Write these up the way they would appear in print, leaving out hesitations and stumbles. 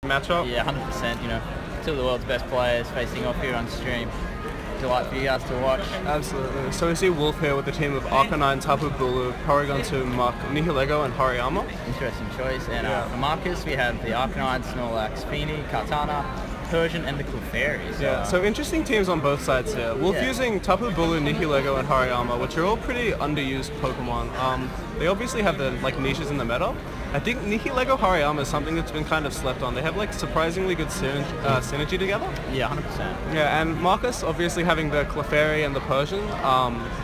matchup? Yeah, 100%. You know, two of the world's best players facing off here on stream. Delight for you guys to watch. Absolutely. So we see Wolf here with the team of Arcanine, Tapu Bulu, Porygon 2, Muck, Nihilego and Hariyama. Interesting choice. And for Marcus, we have the Arcanine, Snorlax, Feeny, Kartana, Persian and the Clefairy. So, yeah, so interesting teams on both sides here. Wolf using Tapu Bulu, Nihilego and Hariyama, which are all pretty underused Pokemon. They obviously have the niches in the meta. I think Nihilego Hariyama is something that's been kind of slept on. They have surprisingly good synergy together. Yeah, 100%. Yeah, and Marcus obviously having the Clefairy and the Persian,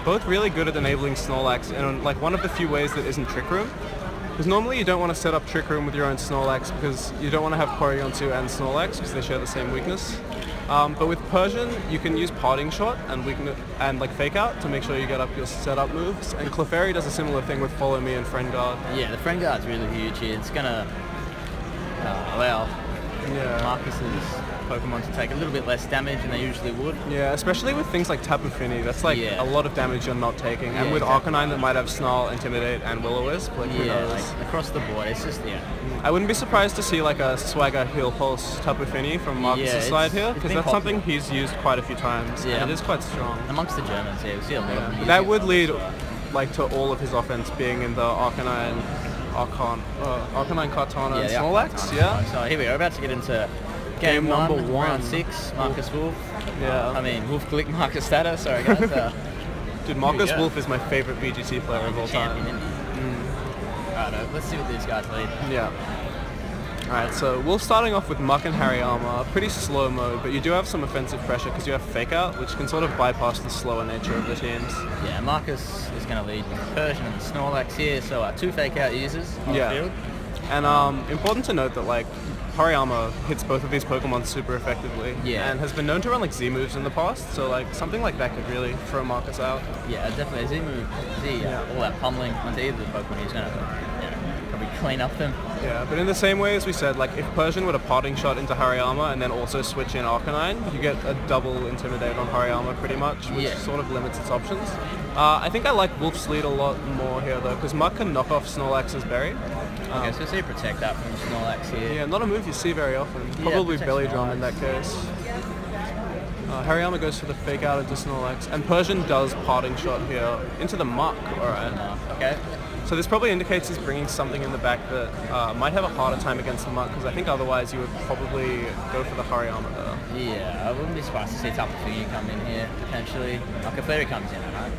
both really good at enabling Snorlax in one of the few ways that isn't Trick Room. Because normally you don't want to set up Trick Room with your own Snorlax because you don't want to have Porygon 2 and Snorlax because they share the same weakness. But with Persian, you can use Parting Shot and Fake Out to make sure you get up your setup moves. And Clefairy does a similar thing with Follow Me and Friend Guard. Yeah, the Friend Guard's really huge here. It's going to allow Marcus's Pokemon to take a little bit less damage than they usually would. Yeah, especially with things like Tapu Fini. That's a lot of damage you're not taking. And with Arcanine that might have Snarl, Intimidate and Will-O-Wisp. Across the board, it's just, I wouldn't be surprised to see a Swagger Heal Pulse Tapu Fini from Marcus' side here, because that's something he's used quite a few times. Yeah. And it is quite strong. Amongst the Germans, we see a lot of them. That would lead to all of his offense being in the Arcanine, Kartana and Snorlax. Yeah. So here we are, about to get into Game number 1, round 6, Marcus Wolf. Yeah. I mean, Wolf click Marcus status, sorry guys. Dude, Marcus Wolf is my favorite VGT player of all time. Alright, let's see what these guys lead. Yeah. Alright, so Wolf starting off with Muck and Hariyama, pretty slow mode, but you do have some offensive pressure because you have Fake Out, which can sort of bypass the slower nature of the teams. Yeah, Marcus is going to lead with Persian and Snorlax here, so 2 Fake Out users on the field. And important to note that Hariyama hits both of these Pokemon super effectively, and has been known to run Z moves in the past, so something like that could really throw Marcus out. Yeah, definitely. Z move, all that pummeling onto either the Pokemon, he's going to probably clean up them. Yeah, but in the same way as we said, if Persian were to Parting Shot into Hariyama and then also switch in Arcanine, you get a double Intimidate on Hariyama pretty much, which sort of limits its options. I think I like Wolf's lead a lot more here though, because Muck can knock off Snorlax's Berry. Okay, so see protect that from Snorlax here. Yeah, not a move you see very often. Probably Belly Drum in that case. Hariyama goes for the Fake Out into Snorlax, and Persian does Parting Shot here into the Muck. Alright. Okay. So this probably indicates he's bringing something in the back that might have a harder time against the Muck, because I think otherwise you would probably go for the Hariyama though. Yeah, I wouldn't be surprised to see Tapu Fini come in here, potentially. Clefairy comes in, right?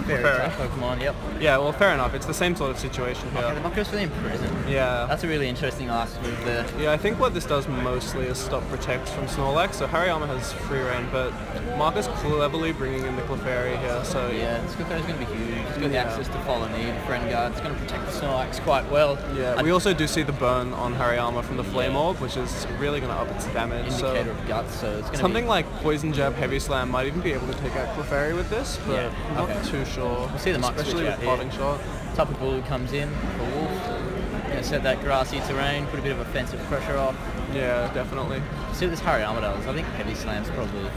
Very tough Pokemon, yep. Yeah, well, fair enough. It's the same sort of situation here. Okay, the Muck goes for the Imprison. Yeah. That's a really interesting last move there. Yeah, I think what this does mostly is stop Protect from Snorlax. So Hariyama has free reign, but Marcus cleverly bringing in the Clefairy here. So yeah, this Clefairy's going to be huge. It's got the access to Follow Me, Friend Guard. It's going to protect the Snorlax quite well. Yeah, we also do see the burn on Hariyama from the Flame Orb, which is really going to up its damage. Indicator of guts, so it's going to something like Poison Jab, Heavy Slam might even be able to take out Clefairy with this, but I'm not too sure. We'll see the Muck especially with Parting Shot. Tapu Bulu comes in for Wolf. Going to set that grassy terrain, put a bit of offensive pressure off. Yeah, definitely. See what this Hariyama does. I think Heavy Slam's probably...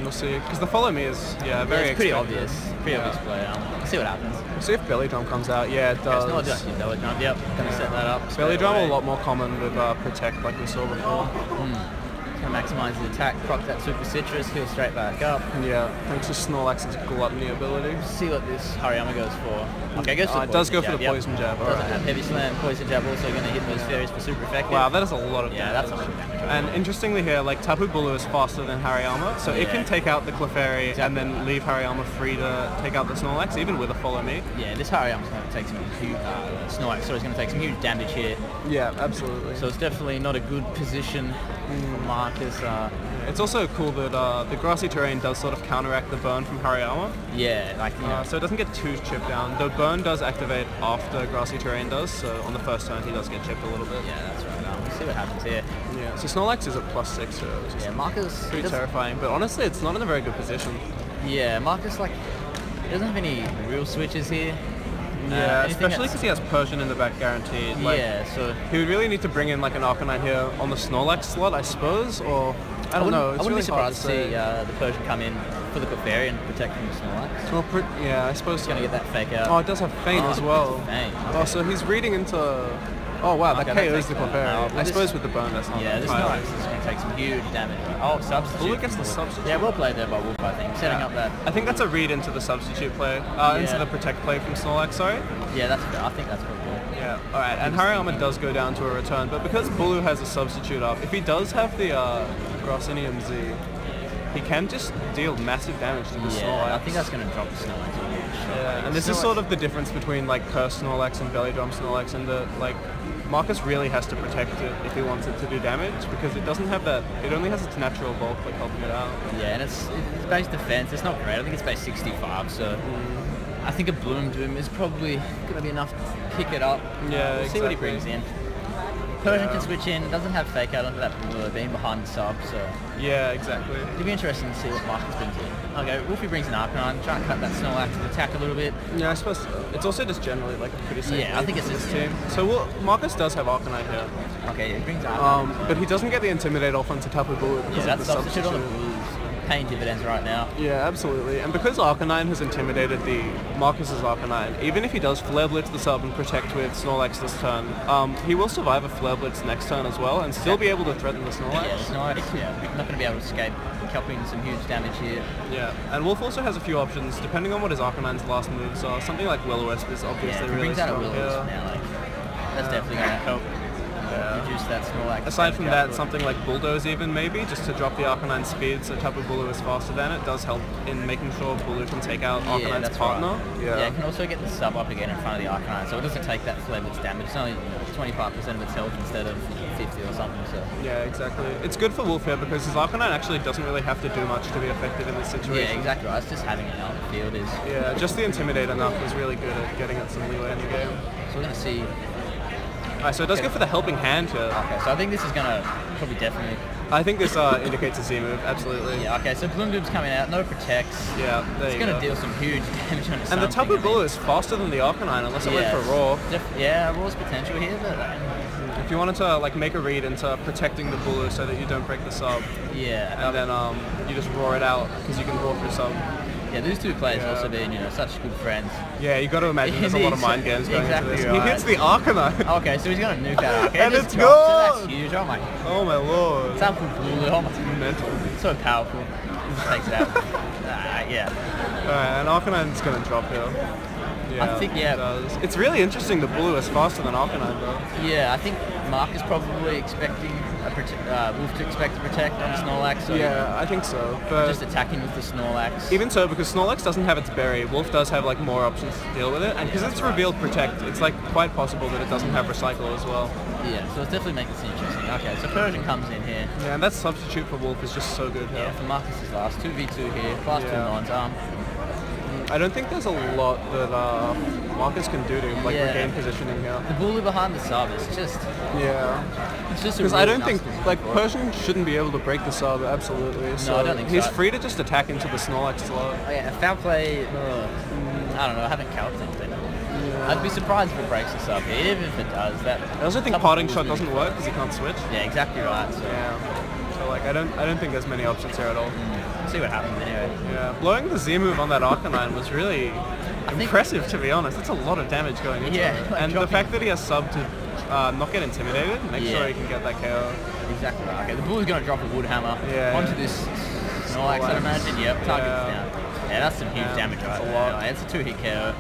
we'll see. Because the Follow Me is, very it's pretty obvious. Pretty obvious play. We'll see what happens. We'll see if Belly Drum comes out. Yeah, it does. Okay, it's not Belly Drum. Yep, going to set that up. Belly Drum a lot more common with Protect like we saw before. Going to maximise the attack, proc that Super Citrus, heal straight back up. Yeah, thanks to Snorlax's Gluttony ability. See what this Hariyama goes for. Okay, goes for it does go for the Poison Jab. Doesn't have Heavy Slam, Poison Jab also going to hit those fairies for super effective. Wow, that is a lot of damage. Yeah, that's a lot of damage. And interestingly here, Tapu Bulu is faster than Hariyama, so it can take out the Clefairy and then leave Hariyama free to take out the Snorlax, even with a Follow Me. Yeah, this Hariyama's going to take some huge, Snorlax, so he's going to take some huge damage here. Yeah, absolutely. So it's definitely not a good position for Marcus. It's also cool that the grassy terrain does sort of counteract the burn from Hariyama. Yeah, so it doesn't get too chipped down. The burn does activate after grassy terrain does, so on the first turn he does get chipped a little bit. Yeah, that's right. We'll see what happens here. Yeah, so Snorlax is at +6, so yeah, Marcus pretty terrifying, but honestly it's not in a very good position. Yeah, Marcus he doesn't have any real switches here. Yeah, especially because he has Persian in the back guaranteed. So he would really need to bring in an Arcanine here on the Snorlax slot, I suppose, or I don't know. I wouldn't be surprised to see the Persian come in for the Clefairy and protect from the Snorlax. Well, yeah, I suppose He's going to get that Fake Out. Oh, it does have Feint as well. Feint. Oh, so he's reading into Oh wow, that Okay, KOs the Clefairy. I this- suppose with the burn that's not Yeah, this entirely- Snorlax is going to take some huge damage. Oh, substitute. Wolf gets the substitute? Yeah, well played there by Wolf, I think. Setting up that. I think that's a read into the substitute play, into the protect play from Snorlax, sorry. Yeah, that's fair. I think that's pretty cool. Yeah, alright, and Hariyama does go down to a return, but because Bulu has a substitute up, if he does have the Grossinium Z, he can just deal massive damage to the Snorlax. I think that's going to drop the Snorlax. Yeah, and this is sort of the difference between like Curse Snorlax and Belly Drum Snorlax, and the like Marcus really has to protect it if he wants it to do damage, because it doesn't have that, it only has its natural bulk like helping it out. Yeah, and it's base defense, it's not great. I think it's base 65, so I think a Bloom Doom is probably going to be enough to pick it up. Yeah, we'll see what he brings in. Persian can switch in, doesn't have fake out onto that being behind the sub, so yeah, exactly. It'll be interesting to see what Marcus brings in. Okay, Wolfie brings an Arcanine, trying to cut that Snorlax attack a little bit. Yeah, I suppose so. It's also just generally like a pretty safe I think it's this his team. So Marcus does have Arcanine here. Okay, he brings Arcanine. But he doesn't get the Intimidate off onto Tapu Bulu because Yeah, of the that substitute on the substitute. Blues paying dividends right now. Yeah, absolutely. And because Arcanine has intimidated the Marcus's Arcanine, even if he does Flare Blitz the sub and protect with Snorlax this turn, he will survive a Flare Blitz next turn as well and still be able to threaten the Snorlax. Yeah, Snorlax, not going to be able to escape, copying some huge damage here. Yeah, and Wolf also has a few options depending on what his Arcanine's last moves are. Something like Will-O-Wisp is obviously If he really brings out a strong Will-O-Wisp here. now, like, that's definitely going to help reduce that Snorlax. Aside from that, something like Bulldoze even maybe, just to drop the Arcanine speed so Tapu Bulu is faster than it, does help in making sure Bulu can take out Arcanine's partner. Right. Yeah, it can also get the sub up again in front of the Arcanine, so it doesn't take that Flare Blitz damage. It's only 25% of its health instead of 50 or something. So yeah, exactly. It's good for Wolf here because his Arcanine actually doesn't really have to do much to be effective in this situation. Yeah, exactly right. It's just having it out in the field is... Yeah, just the Intimidate enough was really good at getting it some leeway in the game. So we're going to see... Alright, so it does go for the helping hand here. Okay, so I think this is going to probably definitely... I think this indicates a Z move, absolutely. Yeah, okay, so Bloom Doom's coming out, no protects. Yeah, there you go. It's going to deal some huge damage on the And the Tapu Bulu is faster than the Arcanine unless it went for Raw. Yeah, Raw's potential here, but... if you wanted to like make a read into protecting the Bulu so that you don't break the sub. Yeah. And then you just roar it out because you can roar for sub. Yeah, these two players also being, such good friends. Yeah, you got to imagine there's a lot of mind games going into this. Right. He hits the Arcanine. Okay, so he's going to nuke that Arcanine. And it's gone! gone! So that's huge, oh my. Oh my lord. Tapu Bulu, oh my. Mental. So powerful. Just takes it out. Yeah. Alright, and Arcanine's going to drop here. Yeah, I think, it does. It's really interesting the Bulu is faster than Arcanine though. Yeah, I think Mark is probably expecting Wolf to expect to protect on Snorlax. So yeah, I think so. But just attacking with the Snorlax. Even so, because Snorlax doesn't have its berry, Wolf does have like more options to deal with it, and because it's revealed protect, it's like quite possible that it doesn't have recycle as well. Yeah, so it's definitely making this interesting. Okay, so Persian comes in here. Yeah, and that substitute for Wolf is just so good here. Yeah, for Marcus's last 2v2 here, class 2 non-arm. I don't think there's a lot that Marcus can do to regain positioning here. The Bulu behind the sub is just... Yeah. It's just because I don't think, Persian shouldn't be able to break the sub, absolutely. So no, I don't think so. He's free to just attack into the Snorlax slot. Oh, yeah, foul play, I don't know, I haven't calculated it. Yeah. I'd be surprised if it breaks the sub here, even if it does. I also think parting shot doesn't work because he can't switch. Yeah, exactly right. So. Yeah. So I don't think there's many options here at all. We'll see what happens anyway. Yeah, blowing the Z move on that Arcanine was really impressive, to be honest. That's a lot of damage going into it. And the fact that he has sub to not get intimidated, make sure he can get that KO. Exactly right. Okay, the Bulu's going to drop a Wood Hammer onto this Snorlax, I'd imagine. Yep, target's down. Yeah, that's some huge damage right there. It's a 2-hit KO.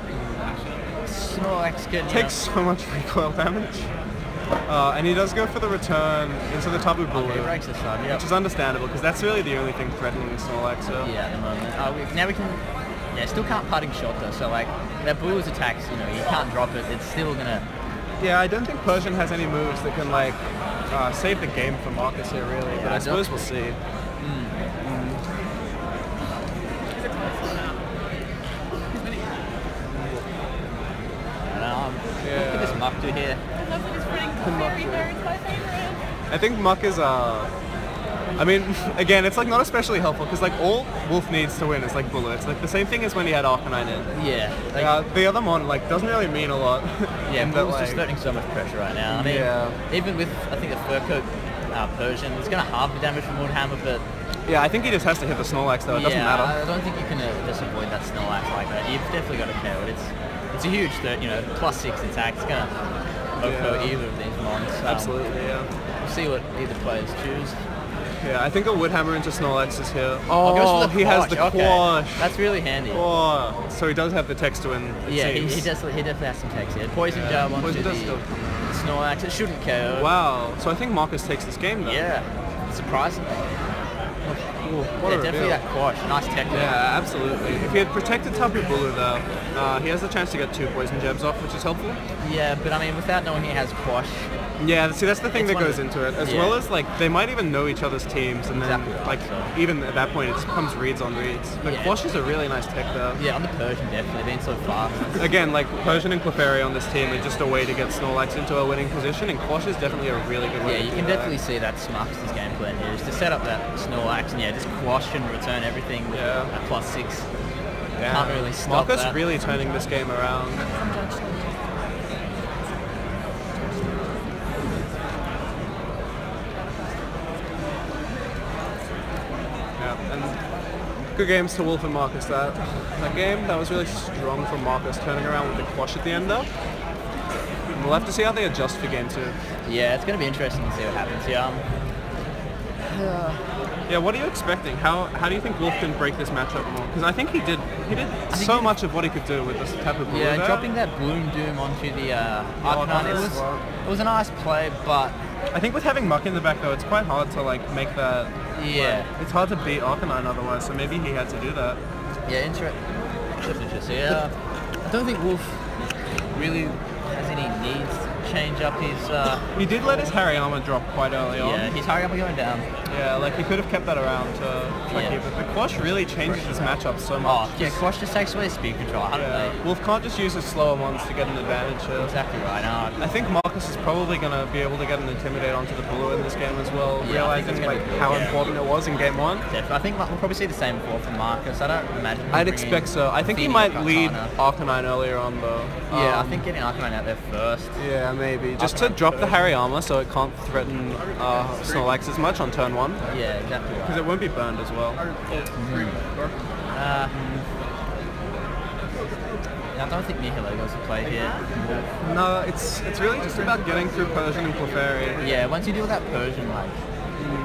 Snorlax takes so much recoil damage. And he does go for the return into the Tapu Bulu, breaks the sub, which is understandable because that's really the only thing threatening Snorlax. So. Yeah, at the moment. Now we can... Yeah, still can't parting shot though, so that Bulu's attacks, you can't drop it, it's still gonna... Yeah, I don't think Persian has any moves that can save the game for Marcus here really, but I suppose we'll see. Look at this Muck do here. I think Muck is I mean, again, it's not especially helpful because all Wolf needs to win is Bulu. It's the same thing as when he had Arcanine in. Yeah. The other mon doesn't really mean a lot. Yeah, Bulu's just putting so much pressure right now. I mean, even with I think the Fur Coat Persian, it's going to halve the damage from Woodhammer, but yeah, I think he just has to hit the Snorlax though. It doesn't matter. I don't think you can just avoid that Snorlax like that. You've definitely got to KO it. It's a huge +6 attack. It's going to hope for either of these mons. Absolutely, yeah. We'll see what either players choose. Yeah, I think a Woodhammer into Snorlax is here. Oh, he has the quash. That's really handy. Oh, so he does have the text to win, Yeah, seems. he definitely has some text here. Poison Jab onto the Snorlax. It shouldn't KO. Wow, so I think Marcus takes this game though. Yeah, surprisingly. What a definitely reveal. that quash. Nice tech there. Yeah, absolutely. If he had protected Tapu Bulu though, he has the chance to get 2 Poison Jabs off, which is helpful. Yeah, but I mean, without knowing he has quash. Yeah, see, that's the thing that goes into it. As well as, like, they might even know each other's teams, and then, even at that point, it becomes reads on reads. But quash is a really nice tech though. Yeah, on the Persian, definitely, being so fast. Again, like, Persian and Clefairy on this team are just a way to get Snorlax into a winning position, and quash is definitely a really good way to do that. Yeah, you can definitely see that Marcus' game plan here, is to set up that Snorlax, and just quash and return everything with a +6. Yeah. Can't really stop Marcus that. really turning this game around. Good games to Wolf and Marcus. That game, that was really strong from Marcus, turning around with the quash at the end though. And we'll have to see how they adjust for game 2. Yeah, it's going to be interesting to see what happens. Yeah, what are you expecting? How do you think Wolf can break this matchup more? Because I think he did so much of what he could do with this type of Blue. Yeah, dropping that Bloom Doom onto the Arcanine, it was a nice play, but I think with having Muck in the back though, it's quite hard to like make that. Yeah, it's hard to beat Arcanine otherwise. So maybe he had to do that. Yeah, interesting. Yeah, I don't think Wolf really has any needs to change up his. He did let his Hariyama drop quite early on. Yeah, his Hariyama going down. Yeah, like he could have kept that around to try to keep it. But Quash really changes his matchup so much. Oh, yeah, Quash just takes away speed control. Wolf can't just use his slower ones to get an advantage here. Exactly right. I think Marcus is probably going to be able to get an Intimidate onto the Blue in this game as well, realizing like how important it was in game 1. Definitely. I think we'll probably see the same before from Marcus. I don't imagine. I'd expect so. I think he might lead Arcanine earlier on though. Yeah, I think getting Arcanine out there first. Yeah, maybe. Just to drop the Hariyama so it can't threaten Snorlax as much on turn 1. Yeah, exactly right. Because it won't be burned as well. I don't think Nihilego's a play here. No, it's really just about getting through Persian and Clefairy. Yeah, once you deal with that Persian, like,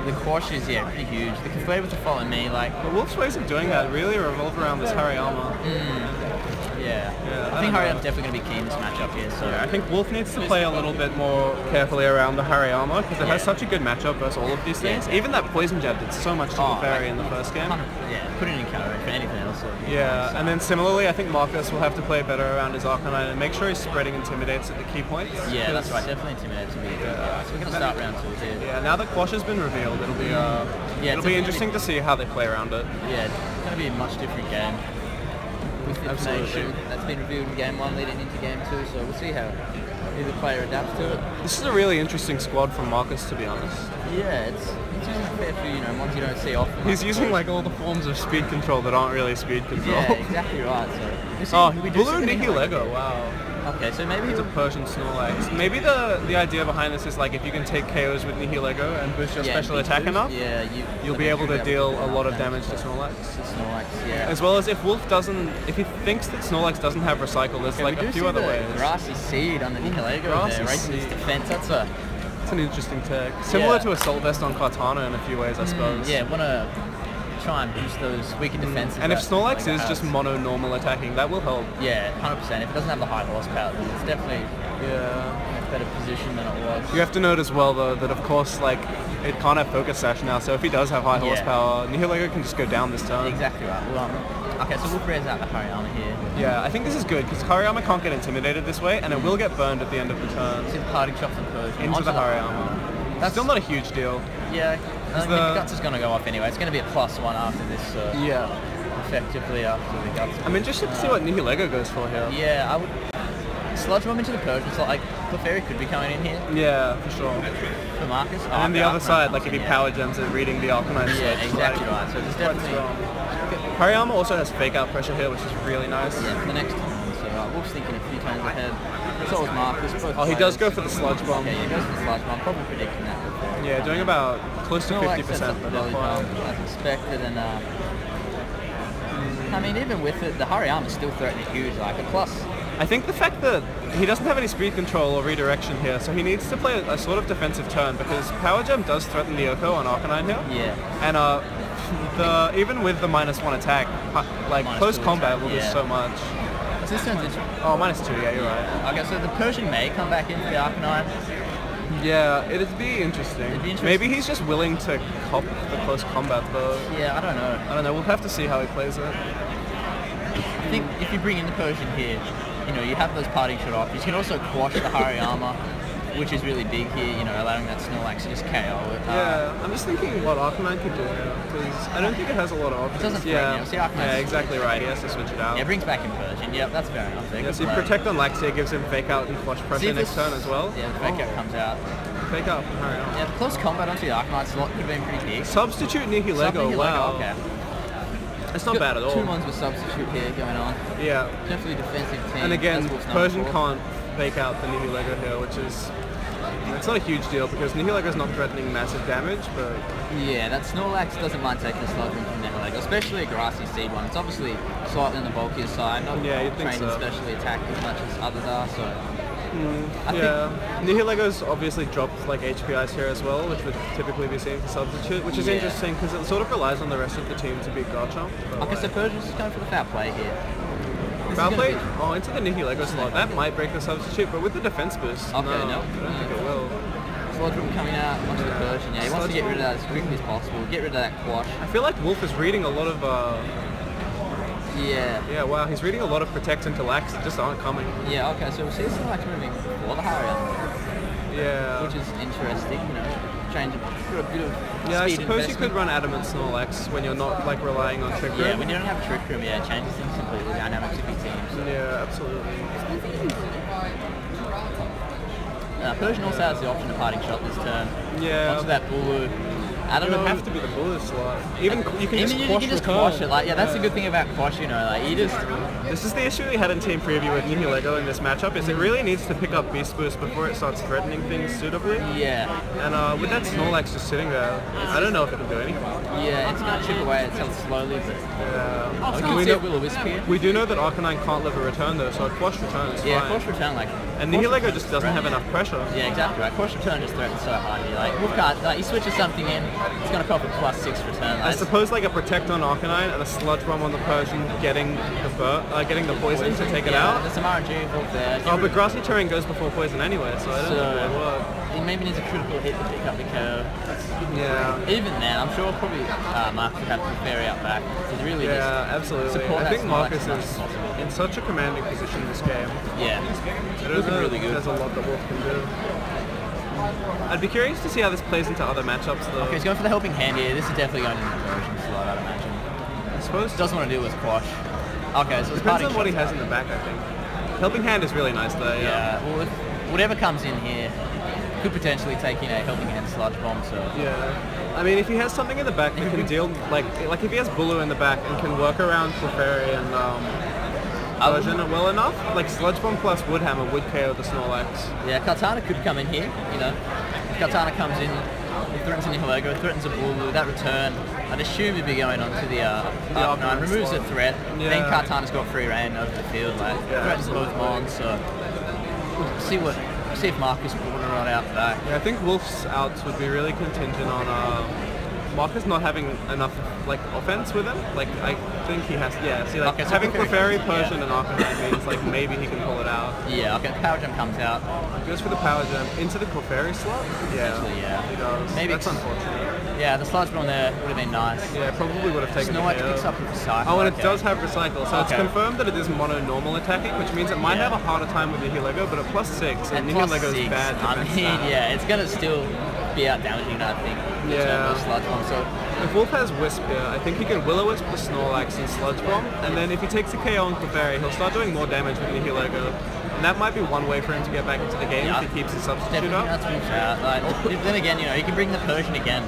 the Quash is, pretty huge. The Clefairy to follow me, like... But Wolf's ways of doing that really revolve around this Hariyama. I think Hariyama's definitely going to be key in this matchup here. So I think Wolf needs to play a little bit more carefully around the Hariyama because it has such a good matchup versus all of these things. Even that Poison Jab did so much to Clefairy in the first game. Put it in counter for anything else. And then similarly, I think Marcus will have to play better around his Arcanine and make sure he's spreading Intimidates at the key points. Yeah, that's right. Definitely Intimidates will be good. So we're going to start round 2 here. Yeah, now that Quash has been revealed, it'll be interesting to see how they play around it. Yeah, it's going to be a much different game. With information that's been revealed in game 1 leading into game 2, so we'll see how either player adapts to it. This is a really interesting squad from Marcus, to be honest. Yeah, it's using fair few, ones you don't see often. He's using like all the forms of speed control that aren't really speed control. Yeah, exactly right. So Blue Nihilego, wow. Okay, so maybe it's a Persian Snorlax. Maybe the idea behind this is like if you can take KOs with Nihilego and boost your special attack enough, you'll be able to deal a lot of damage to Snorlax. As well as if Wolf if he thinks that Snorlax doesn't have Recycle, there's like a few other ways. Grassy Seed on the Nihilego there, raising his defense. That's an interesting tech. Similar to Assault Vest on Kartana in a few ways, I suppose. Yeah, want to try and boost those weaker defenses. And if Snorlax is just mono normal attacking, that will help. Yeah, 100%. If it doesn't have the high horsepower, then it's definitely a better position than it was. You have to note as well though that of course like it can't have Focus Sash now, so if he does have high horsepower, Nihilego can just go down this turn. Exactly right. Well, okay, so we'll raise out the Hariyama here. Yeah, I think this is good because Hariyama can't get intimidated this way, and it will get burned at the end of the turn. See the parting shot from Persian into the Hariyama. That's still not a huge deal. Yeah, I think the Guts is going to go off anyway. It's going to be a +1 after this. Effectively after the Guts. I'm interested to see what Nihilego goes for here. Yeah, I would Sludge Bomb into the Persian, so like Clefairy could be coming in here. Yeah, for sure. For Marcus. And then the other side, like if he power gems it, reading the Arcanine Sludge. Yeah, exactly right. So there's definitely Hariyama also has fake out pressure here, which is really nice. Yeah, for the next turn. So Wolf's thinking a few turns ahead. So was Marcus. He does go for the Sludge Bomb. Okay, he goes for the Sludge Bomb. Probably predicting that. Yeah, doing about close to 50%. As expected, and I mean, even with it, the Hariyama is still threatening huge. Like a I think the fact that he doesn't have any speed control or redirection here, so he needs to play a sort of defensive turn, because Power Gem does threaten the Oko on Arcanine here. Yeah. And even with the -1 attack, like close combat will do so much. So this turns into... Oh, -2, yeah, you're right. Okay, so the Persian may come back into the Arcanine. Yeah, it'd be interesting. Maybe he's just willing to cop the close combat though. Yeah, I don't know. I don't know, we'll have to see how he plays it. I think if you bring in the Persian here, you know, you have those parting shot off. You can also quash the Hariyama, which is really big here, you know, allowing that Snorlax to just KO it. Yeah, I'm just thinking what Arcanine could do here, because I don't think it has a lot of options. It doesn't threaten you. See, yeah, exactly right. He has to switch it out. Yeah, brings back in Persian. Yep, that's fair enough. Yeah, so Protect on Laxia gives him Fake Out and Quash Pressure next turn as well. Yeah, the Fake Out comes out. Fake Out from Hariyama. Yeah, the close combat onto the Arcanine slot could have been pretty big. Substitute Nihilego, wow. Okay. It's not bad at all. 2 ones with substitute here going on. Yeah. Definitely defensive team. And again, Persian can't Fake Out the Nihilego here, which is... It's not a huge deal because Nihilego's not threatening massive damage, but... Yeah, that Snorlax doesn't mind taking a slug from Nihilego, especially a grassy seed one. It's obviously slightly on the bulkier side, not trained in specially attack as much as others are, so... I think Nihilego's obviously dropped like HPIs here as well, which would typically be seen for substitute, which is interesting because it sort of relies on the rest of the team to beat Garchomp. Okay, so Persian's just going for the foul play here. Foul play? Oh, into the Nihilego slot. That might break the substitute, but with the defense boost, okay, no, I don't think it will. Sludge coming out onto the Persian, yeah, he wants to get rid of that as quickly as possible, get rid of that quash. I feel like Wolf is reading a lot of... Yeah, wow, he's reading a lot of Protect into Lax that just aren't coming. Yeah, okay, so we'll see Snorlax moving for the Hariyama. Yeah. Which is interesting, you know, change a bit of yeah, speed I suppose investment. You could run Adamant Snorlax when you're not like relying on Trick Room. Yeah, when you don't have Trick Room, yeah, it changes things completely, dynamics of your teams. Yeah, absolutely. Persian also has the option of parting shot this turn. Yeah. Onto that Bulu. I don't know. It would have to be the Bulu slot. Even you can just quash it. Like, yeah, that's the good thing about quash, you know, like you just... This is the issue we had in Team Preview with Nihilego in this matchup, is it really needs to pick up Beast Boost before it starts threatening things suitably. Yeah. And with that Snorlax just sitting there, I don't know if it'll do anything. Yeah, it's going to chip away at itself slowly, but... We do know that Arcanine can't live a return though, so a quash return is fine. Yeah, quash return, like... And Nihilego just doesn't have enough pressure. Yeah, exactly right. Quash return just threatens so hard here. Like, Wolfcard, like, he switches something in, it's going to cost a +6 return. I suppose like a Protect on Arcanine and a Sludge Bomb on the Persian getting the poison to take it out. There's some RNG involved there. Oh, but Grassy Terrain goes before poison anyway, so I don't think it would work. He maybe needs a critical hit to pick up the KO. Yeah. Even then, I'm sure probably Marcus would have to ferry out back. He's really absolutely. I think Marcus is in such a commanding position in this game. Yeah. Looking really good. There's a lot that Wolf can do. I'd be curious to see how this plays into other matchups though. Okay, he's going for the helping hand here. This is definitely going in the Persian slot, I'd imagine. I suppose. Doesn't want to deal with quash. Okay, so it's depends on what he has in the back, I think. Helping hand is really nice though. Yeah. Well, whatever comes in here could potentially take in a helping hand sludge bomb. So. Yeah. I mean, if he has something in the back that can deal, like if he has Bulu in the back and can work around Clefairy and Persian well enough, like Sludge Bomb plus Woodhammer would KO the Snorlax. Yeah, Kartana could come in here, you know. If Kartana comes in, he threatens a Nihilego, threatens a Bulu, that return, I'd assume he'd be going on to the Arcanine, removes the threat, then Kartana's got free reign over the field, like, threatens both Mons, so we'll see if Marcus will want to run out back. Yeah, I think Wolf's outs would be really contingent on Marcus not having enough like offense with him. Like I think he has. Yeah. See, like having Clefairy, Persian, and Arcanine means like maybe he can pull it out. Yeah. Okay. The Power Gem comes out. Goes for the Power Gem into the Clefairy slot. Yeah. He does. Maybe that's unfortunate. Yeah. The Sludge Bomb there would have been nice. Yeah. Probably would have taken. Snorlax picks up with Recycle. Oh, and it does have Recycle, so it's confirmed that it is mono normal attacking, which means it might have a harder time with Nihilego, but at +6, and Nihilego's bad defense. I mean, yeah, it's gonna still be out damaging, I think. Yeah. Sludge Bomb, so. If Wolf has Wisp here, I think he can Will-O-Wisp the Snorlax and Sludge Bomb, and then if he takes a KO on Clefairy, he'll start doing more damage with Nihilego. And that might be one way for him to get back into the game if he keeps his substitute up. Then again, you know, he can bring the Persian again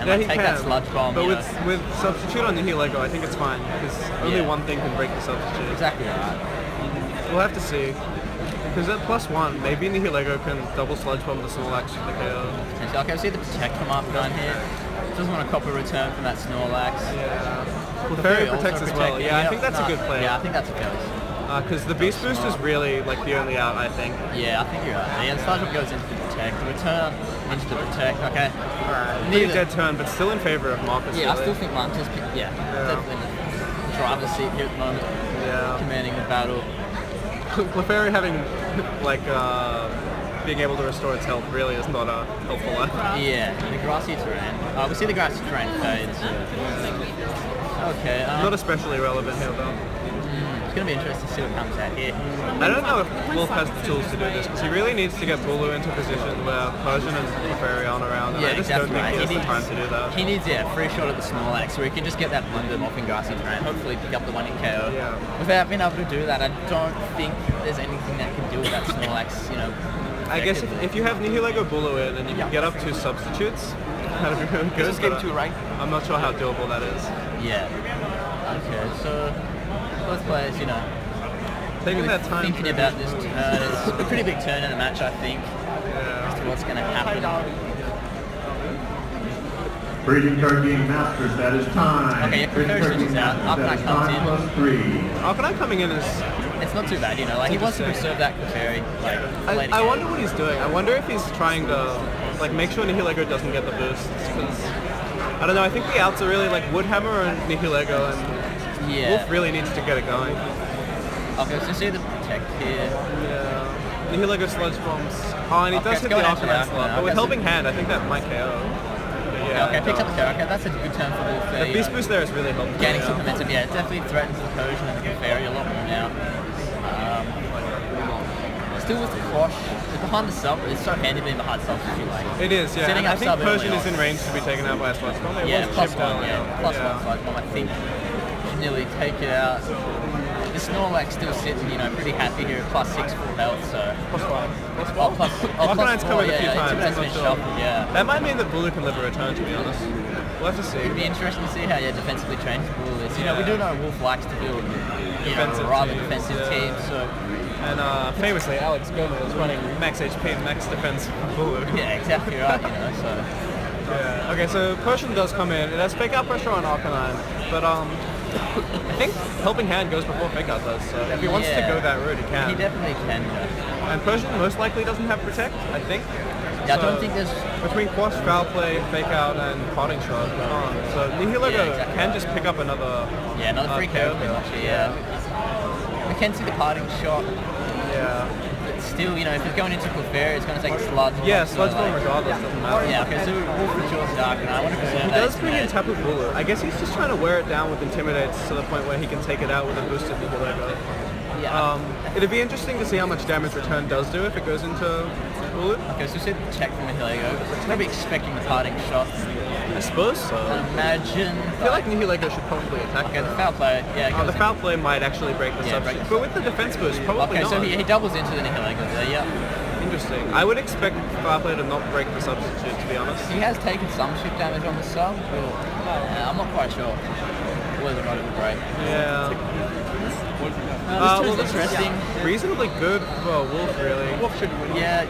and take that Sludge Bomb. But with substitute on Nihilego, I think it's fine, because only one thing can break the substitute. Exactly right. We'll have to see. Because at +1, maybe Nihilego can double Sludge Bomb the Snorlax for the KO. Okay, see the Protect from Arcanine here. Doesn't want to cop a return from that Snorlax. Yeah. Clefairy protects as well. Yeah, I think that's a good play. Yeah, I think that's a go. Because the Beast Boost is really like the only out, I think. Yeah, I think you're right. Yeah, the Sludge Bomb goes into the Protect. The Return into the Protect. Okay. Alright. Pretty dead turn, but still in favor of Marcus. Yeah, really. I still think Marcus. Definitely in the driver's seat here at the moment. Yeah. Commanding the battle. Clefairy having like being able to restore its health really is not helpful. Yeah, the grassy terrain. We see the grassy terrain fades. Okay. Not especially relevant here though. It's going to be interesting to see what comes out here. I don't know if Wolf has the tools to do this because he really needs to get Bulu into a position where Persian and Clefairy aren't around. And I just don't think he has the time to do that. He needs a free shot at the Snorlax where he can just get that Blundum off in grassy terrain, hopefully pick up the one in KO. Yeah. Without being able to do that, I don't think there's anything that can deal with that Snorlax, you know. I guess if you have Nihilego Bulu in and you can get up 2 substitutes, that'd be really good. Is this game 2, right? I'm not sure how doable that is. Yeah. Okay, so both players, you know, taking that time thinking about this turn. It's a pretty big turn in the match, I think. As to what's going to happen. Breeding card game masters, that is time. Okay, yeah, Clefairy switches out. Arcanine comes in. +3. Arcanine coming in is... It's not too bad, you know, like he wants to preserve that Clefairy, like, I wonder what he's doing. I wonder if he's trying to, like, make sure Nihilego doesn't get the boosts, because, I don't know, I think the outs are really, like, Woodhammer and Nihilego, and Wolf really needs to get it going. Okay, so see the Protect here. Yeah. Nihilego Sludge Bombs. Oh, and he does hit the Arcanine slot, but with Helping Hand, I think that might KO. Yeah, okay, picks up the KO. Okay, that's a good turn for Wolf there. The Beast Boost there is really helpful. Gaining some momentum, yeah, it definitely threatens the Persian and the Clefairy a lot more now. Still with the Quash, behind the sub, it's so handy being behind substitute like. It is, yeah. And I think Persian is in range to be taken out by a Sludge Bomb. Yeah, +1, +1 Sludge Bomb, I think. Should nearly take it out. The Snorlax still sitting, you know, pretty happy here at +6 full health, so. +5. Arcanine's coming a few times. Yeah. That might mean that Bulu can live a return, to be honest. We'll have to see. It'd be interesting to see how defensively trained Bulu is. You know, we do know Wolf likes to build rather defensive teams, so. And famously, Alex Gomez is running max HP and max defense for Bulu. Yeah, exactly right, you know, so. Yeah. Okay, so Persian does come in. It has Fake Out pressure on Arcanine, but I think Helping Hand goes before Fake Out does, so if he wants to go that route, he can. He definitely can, yeah. And Persian most likely doesn't have Protect, I think. Yeah, so I don't think there's... Between Quash, Foul Play, Fake Out, and Parting Shot, so Nihilego can just pick up another... Yeah, another free KO pretty much, yeah. We can see the Parting Shot. Yeah. But still, you know, if it's going into Clefairy, it's going to take Sludge Bomb. Yeah, Sludge Bomb regardless doesn't matter. Yeah, okay, so Wolf Ritual's Dark, and I want to preserve that. He does bring in Tapu Bulu. I guess he's just trying to wear it down with Intimidates to the point where he can take it out with a boosted Nihilego. Yeah. It'd be interesting to see how much damage Return does do if it goes into Bulu. Okay, so see the check from Nihilego. It's probably expecting the Parting Shot. I suppose so. Imagine. I feel like Nihilego should probably attack. Okay, the Foul Play. Yeah. The Foul Play might actually break the substitute, but with the defense boost, probably not. Okay, so he doubles into the Nihilego there. Yeah. Interesting. I would expect Foul Play to not break the substitute, to be honest. He has taken some shift damage on the sub, but I'm not quite sure whether or not it would break. Yeah. This turn's interesting. Reasonably good for Wolf, really. Wolf should win. Yeah,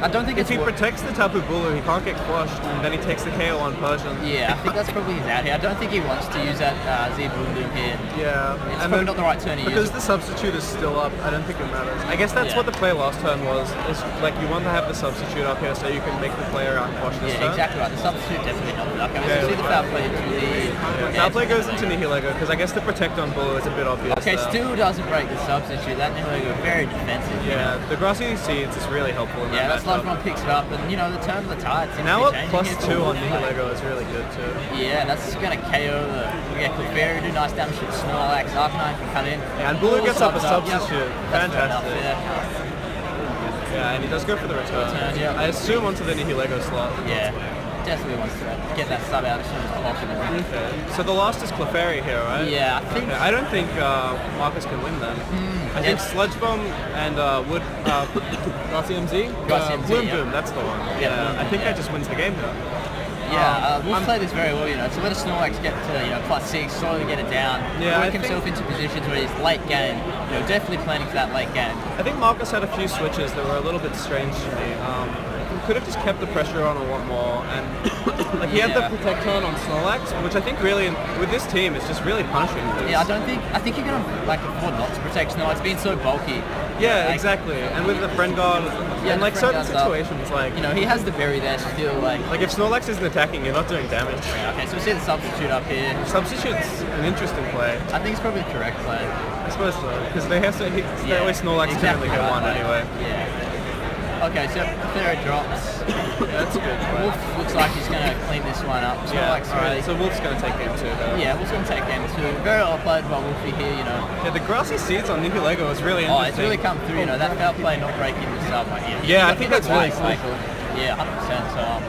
I don't think if he protects the Tapu Bulu, he can't get flushed, and then he takes the KO on Persian. Yeah, I think that's probably his out here. I don't think he wants to use that Z-Boom here. Yeah. It's probably not the right turn to use. Because the substitute is still up, I don't think it matters. I guess that's what the play last turn was. Is like you want to have the substitute up here so you can make the player out flush this turn. Yeah, exactly right. The substitute definitely helped. Okay, so see the Foul Play into the... Foul Play goes into Nihilego, because I guess the protect on Bulu is a bit obvious. Okay, still doesn't break the substitute. That Nihilego very defensive. Yeah, the Grassy Seeds is really helpful in that that Sludge Bomb picks it up, and you know, the turn of the tide. Now up +2 on Nihilego is really good too. Yeah, that's going to KO the Clefairy, do nice damage to the Snorlax, Arcanine can come in. Yeah, and Bulu gets up a substitute. Fantastic. Yeah, and he does go for the return. I assume onto the Nihilego slot. Yeah. Definitely wants to get that sub out as soon as possible. Okay. So the last is Clefairy here, right? Yeah, I think... Okay. I don't think Marcus can win then. I think Sludge Bomb and Grassy MZ? Bloom Boom, that's the one. Yeah, I think that just wins the game here. Yeah, Wolf played this very well, you know, to let a Snorlax get to, you know, +6, slowly get it down, work himself into positions where he's late game, you know, definitely planning for that late game. I think Marcus had a few switches that were a little bit strange to me. could have just kept the pressure on a lot more, and like he had the protect on Snorlax, which I think really with this team is just really punishing. Yeah, I think you're gonna like afford not to protect Snorlax, being so bulky. Yeah, like, exactly. And with the friend guard, and like certain situations, like he has the berry there still. Like if Snorlax isn't attacking, you're not doing damage. Yeah, okay, so we see the substitute up here. Substitute's an interesting play. I think it's probably the correct play. I suppose so, because they have to hit. That way Snorlax can only hit one anyway. Yeah. Okay, so Clefairy drops. That's a good play. Wolf looks like he's going to clean this one up. Snorlax really. So Wolf's going to take game 2 though. Yeah, Wolf's going to take game 2. Very well played by Wolfie here, Yeah, the grassy seeds on Nihilego is really interesting. Oh, it's really come through, that foul play not breaking the sub right here. Yeah, I think that's really cool. Yeah, 100%. So,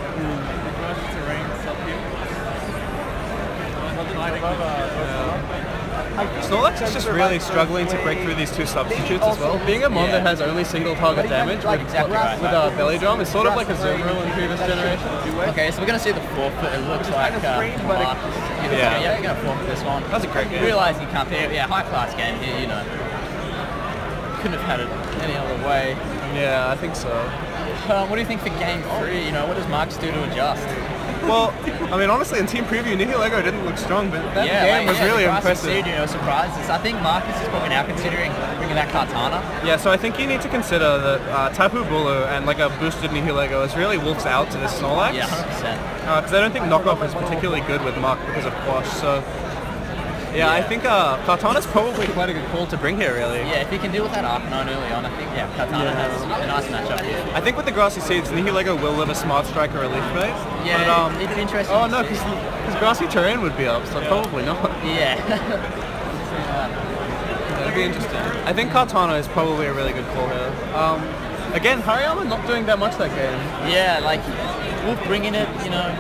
Snorlax is just really struggling to break through these 2 substitutes as well. Being a mon that has only single target damage with belly drum is sort of like a zoom rule in previous generation. Okay, so we're going to see the forfeit. It looks like Marcus. Yeah, you're going to forfeit this one. That's a great game. Realise you can't beat it. Yeah, high class game here, Couldn't have had it any other way. Yeah, I think so. What do you think for game 3? What does Marcus do to adjust? Well, I mean, honestly, in team preview, Nihilego didn't look strong, but that game was really impressive. Surprises. I think Marcus is probably now considering bringing that Kartana. Yeah, so I think you need to consider that Tapu Bulu and like a boosted Nihilego is really wolf's out to this Snorlax. Yeah, 100%. Because I don't think knockoff is particularly good with Mark because of Quash, so... Yeah, I think Kartana's probably quite a good call to bring here, really. Yeah, if he can deal with that Arcanine early on, I think, Kartana has a nice matchup here. I think with the Grassy Seeds, Nihilego will live a Smart Strike or a Leaf Phase. Yeah, but, it'd be interesting. Oh, no, because Grassy Terrain would be up, so probably not. Yeah. It'd be interesting. I think Kartana is probably a really good call here. Again, Hariyama not doing that much that game. Yeah, like, Wolf bringing it,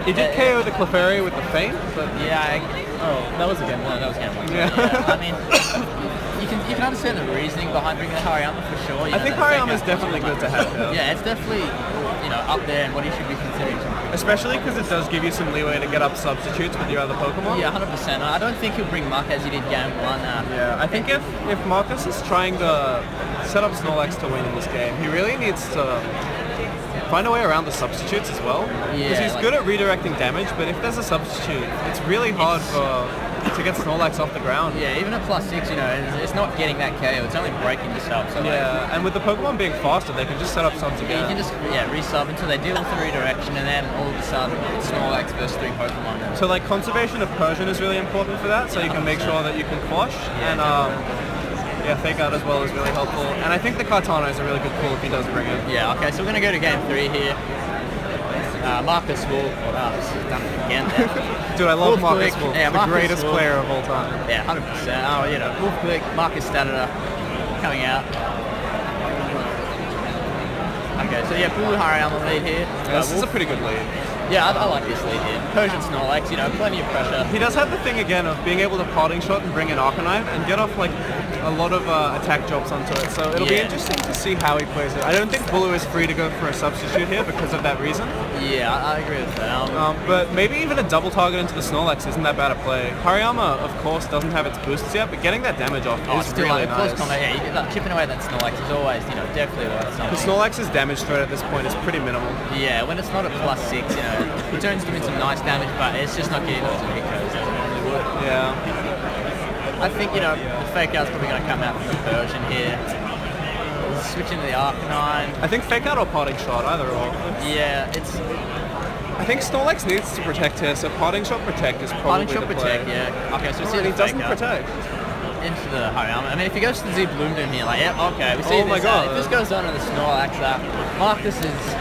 He did KO the Clefairy with the feint, but... Yeah, that was a game 1. That was game 1. Yeah. I mean, you can understand the reasoning behind bringing the Hariyama for sure. I think Hariyama is definitely good to have here. Yeah, it's definitely, up there and what he should be considering. Especially because it does give you some leeway to get up substitutes with your other Pokemon. Yeah, 100%. I don't think he'll bring Mark as he did game 1. Yeah, I think if Marcus is trying to set up Snorlax to win in this game, he really needs to find a way around the substitutes as well. Because he's good at redirecting damage, but if there's a substitute, it's really hard to get Snorlax off the ground. Yeah, even at +6, it's not getting that KO, it's only breaking the sub. So and with the Pokemon being faster, they can just set up subs again. You can just resub until they deal with the redirection, and then all of a sudden it's Snorlax versus 3 Pokemon. So like conservation of Persian is really important for that, so you can make sure that you can quash, and Fake Out as well is really helpful. And I think the Kartana is a really good call if he does bring it. Yeah, okay, so we're going to go to game 3 here. Marcus Wolf, done it again. Dude, I love Marcus Wolf. Yeah, the greatest player of all time. Yeah, 100%. Oh, Wolf Click, Marcus Stadler coming out. Okay, so Bulu Hariyama lead here. This is a pretty good lead. Yeah, I like this lead here. Persian Snorlax, plenty of pressure. He does have the thing again of being able to parting shot and bring in Arcanine and get off like a lot of attack jobs onto it. So it'll be interesting to see how he plays it. I don't think Bulu is free to go for a substitute here because of that reason. Yeah, I agree with that. But maybe even a double target into the Snorlax isn't that bad a play. Hariyama, of course, doesn't have its boosts yet, but getting that damage off is really nice. Close combat, chipping away that Snorlax is always, definitely worth something. The Snorlax's damage threat at this point is pretty minimal. Yeah, when it's not at +6, he turns them into nice damage, but it's just not getting those Ricos as it normally would. Yeah. I think, the Fake Out's probably going to come out from the version here. Switching to the Arcanine. I think Fake Out or Parting Shot, either or. Yeah, it's... I think Snorlax needs to protect here, so Parting Shot Protect is probably Parting Shot the Protect, play. yeah. Okay, so he doesn't protect. Into the Hariyama. I mean, if he goes to the Z Bloomdoom here, okay, we see my God. If this goes on to the Snorlax, Marcus is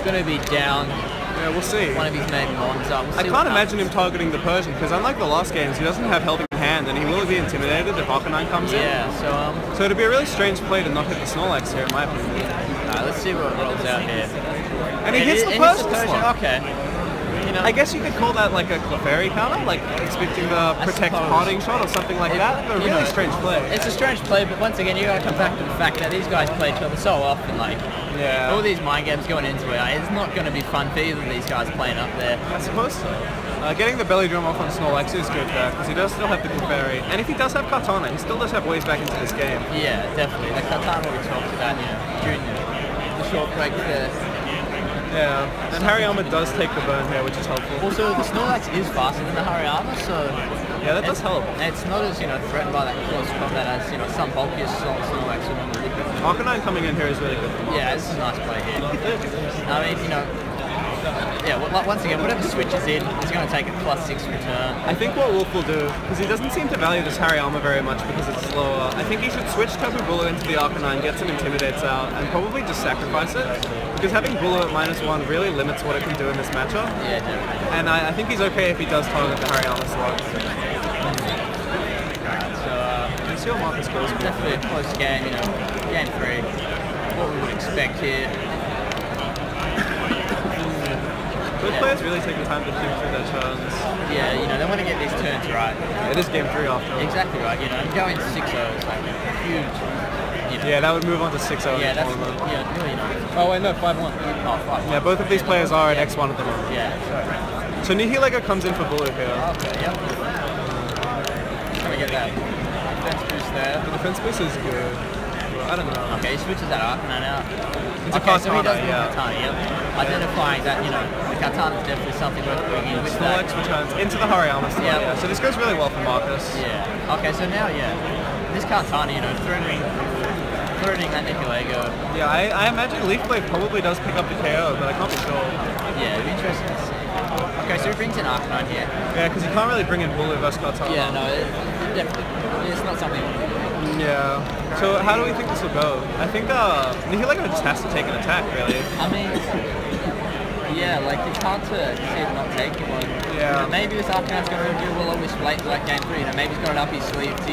going to be down. Yeah, we'll see. One of his main mons. I can't imagine him targeting the Persian, because unlike the last games, he doesn't have Helping Hand, and he will be intimidated if Arcanine comes in. Yeah, so it'd be a really strange play to not hit the Snorlax here, in my opinion. Let's see what rolls out here. And he hits the Persian. Okay. I guess you could call that like a Clefairy counter, like expecting the Protect Parting Shot or something like that, but a really strange play. It's a strange play, but once again, you gotta come back to the fact that these guys play each other so often, all these mind games going into it, it's not going to be fun for either of these guys playing up there. I suppose so. Getting the belly drum off on Snorlax is good there, because he does still have the Clefairy, and if he does have Kartana, he still does have ways back into this game. Yeah, definitely. The Kartana we talked about, during the short break there. Yeah, and Hariyama does take the burn here, which is helpful. Also, the Snorlax is faster than the Hariyama, so yeah, that does help. It's not as threatened by that close combat as some bulkier Snorlax would normally be. Arcanine coming in here is really good for Marcus. Yeah, this is a nice play here. I mean, yeah, once again, whatever switches in, it's going to take a +6 return. I think what Wolf will do, because he doesn't seem to value this Hariyama very much because it's slower, I think he should switch Tapu Bulu into the Arcanine, get some Intimidates out, and probably just sacrifice it. Because having Bulu at -1 really limits what it can do in this matchup. Yeah, definitely. And I think he's okay if he does target the Hariyama slot. So, see what Marcus goes with. Definitely a close game, game 3. What we would expect here. Both players really taking time to think through their turns. Yeah, they want to get these turns right. It is game 3 after all. Exactly right, and going 6-0 is like huge. Yeah, that would move on to 6-0. Yeah, that's really nice. Oh wait, no, 5-1. Oh, 5-1. Yeah, both of these players are at X1 at the moment. Yeah, sorry. So Nihilego comes in for Bulu here. Okay, yep. Trying to get that defense boost there. The defense boost is good. I don't know. Okay, he switches that Arcanine out. It's okay, a so he does yeah. Katana, yep. Identifying that, the Katana is definitely something worth bringing with that. Snorlax returns into the Hariyama slot, yeah. So this goes really well for Marcus. Yeah. Okay, so now, this Katana, threatening that Nihilego. Yeah, I imagine Leaf Blade probably does pick up the KO, but I can't be sure. Yeah, it'd be interesting to see. Okay, so he brings in Arcanine here. Yeah, because you can't really bring in Bulu versus Katana. Yeah, no, definitely. It's not something. Yeah. So how do we think this will go? I think Nihilego just has to take an attack, really. I mean, yeah, like it's hard to see it not taking one. Yeah. Maybe this Arcanine's going to do well always late like game 3. Maybe he's got it up his sleeve to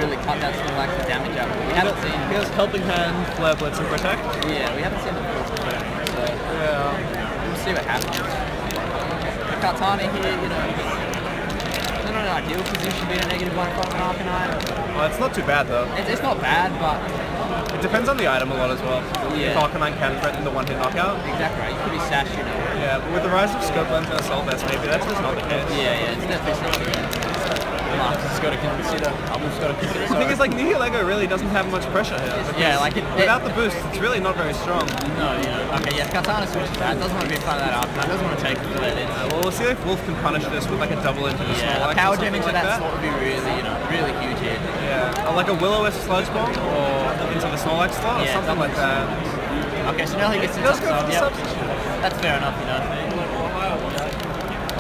really cut that Snorlax the damage up. We haven't seen. He has Helping Hand, Flare Blitz, and Protect. Yeah, we haven't seen the full protect. So yeah, we'll see what happens. The Katana here, it's not an ideal position being a -1 from an Arcanine. Well, it's not too bad though. It's not bad, but it depends on the item a lot as well. Yeah. If Arcanine can threaten the one-hit knockout. Exactly right. You could be Sash, Yeah, but with the rise of Scope Lens and Assault Vest, maybe that's just not the case. Yeah, it's definitely something. Marcus has got to consider. I've got to consider. The thing is, like, Nihilego really doesn't have much pressure here. Yeah, like without the boost, it's really not very strong. No, okay, yeah, Katana switches that. Doesn't want to be in front of that Arcanine. Doesn't want to take it to that. Well, we'll see if Wolf can punish this with like a double into the Snorlax. Power gem into that slot would be really, really huge here. Yeah, or like a Will-O-Wisp Sludge Bomb, or into the Snorlax slot, or something like that. Okay, so now he gets the substitute. That's fair enough,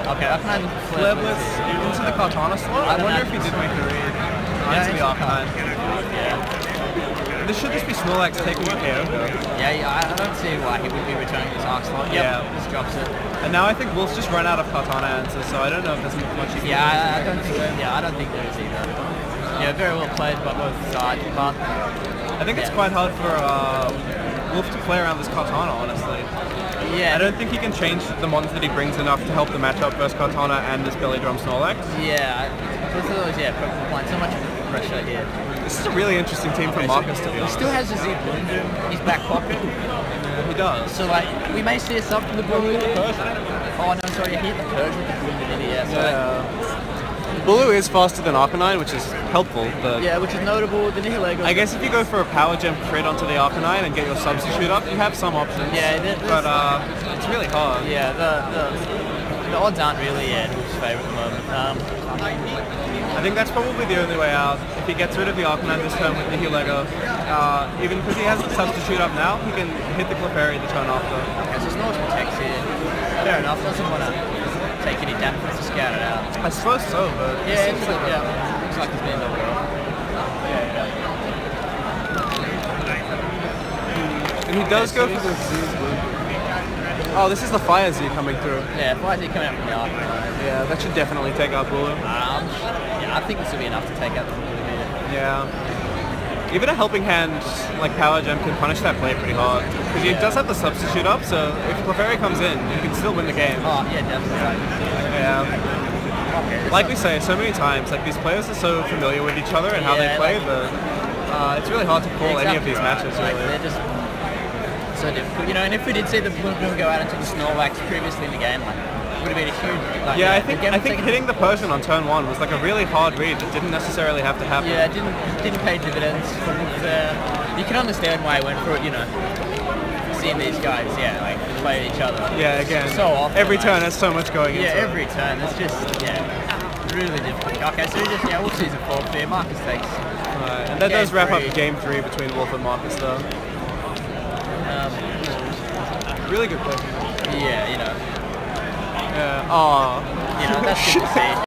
Okay, Arcanine Flare Blitz into the Katana slot? I wonder if he did make the read. Into the Arcanine. Yeah. This should just be Snorlax taking the KO. Yeah, I don't see why he would be returning this Arc slot. Yeah. Just drops it. And now I think Wolf's just run out of Katana answers, so I don't know if there's much he can do. I don't think there is either. Yeah, very well played by both sides, but I think it's quite hard for Wolf to play around this Katana, honestly. Yeah. I don't think he can change the mons that he brings enough to help the matchup versus Katana and this Belly Drum Snorlax. Yeah, both of those, applying so much pressure here. This is a really interesting team for Marcus, to be honest. He still has his Bloom in his back pocket. Yeah, he does. So, like, we may see a sub from the Bulu. Oh, no, sorry, he hit the Persian with the Bloom in so Bulu is faster than Arcanine, which is helpful, but... Yeah, which is notable. The Nihilego... I guess if you go for a Power Gem crit onto the Arcanine and get your substitute up, you have some options. Yeah, but it's really hard. Yeah, the odds aren't really in his favour at the moment. I think that's probably the only way out. If he gets rid of the Arcanine this turn with Nihilego, even because he has the substitute up now, he can hit the Clefairy the turn after. Okay, so Snorlax protects here. Fair enough, doesn't want to take any damage to scout it out. I suppose so, but... Yeah, looks like he's been doubled off. And he does go for the Z. Oh, this is the Fire Z coming through. Yeah, Fire Z coming out from the Arcanine. Yeah, that should definitely take out Bulu. I think this will be enough to take out the Bulu here. Yeah. Even a Helping Hand like Power Gem can punish that play pretty hard. Because he does have the substitute up, so if Clefairy comes in, you can still win the game. Oh, yeah, definitely. Yeah. Okay, like we say so many times, like these players are so familiar with each other and how they play, but it's really hard to call any of these matches, really. They're just so difficult, and if we did see the Bloom go out into the Snorlax previously in the game, like, it would have been a huge... Like, I think hitting the Persian on turn 1 was like a really hard read that didn't necessarily have to happen. Yeah, it didn't pay dividends. You can understand why I went for it, seeing these guys, like... outplay each other. Yeah, again. So often. Every turn has so much going into it. Yeah, every turn. It's just, really difficult. Okay, so just, we'll season 4 here. Marcus takes. Right, and that does wrap up game 3 between Wolf and Marcus, though. Really good play. Yeah, Yeah. Aww. that's good to see.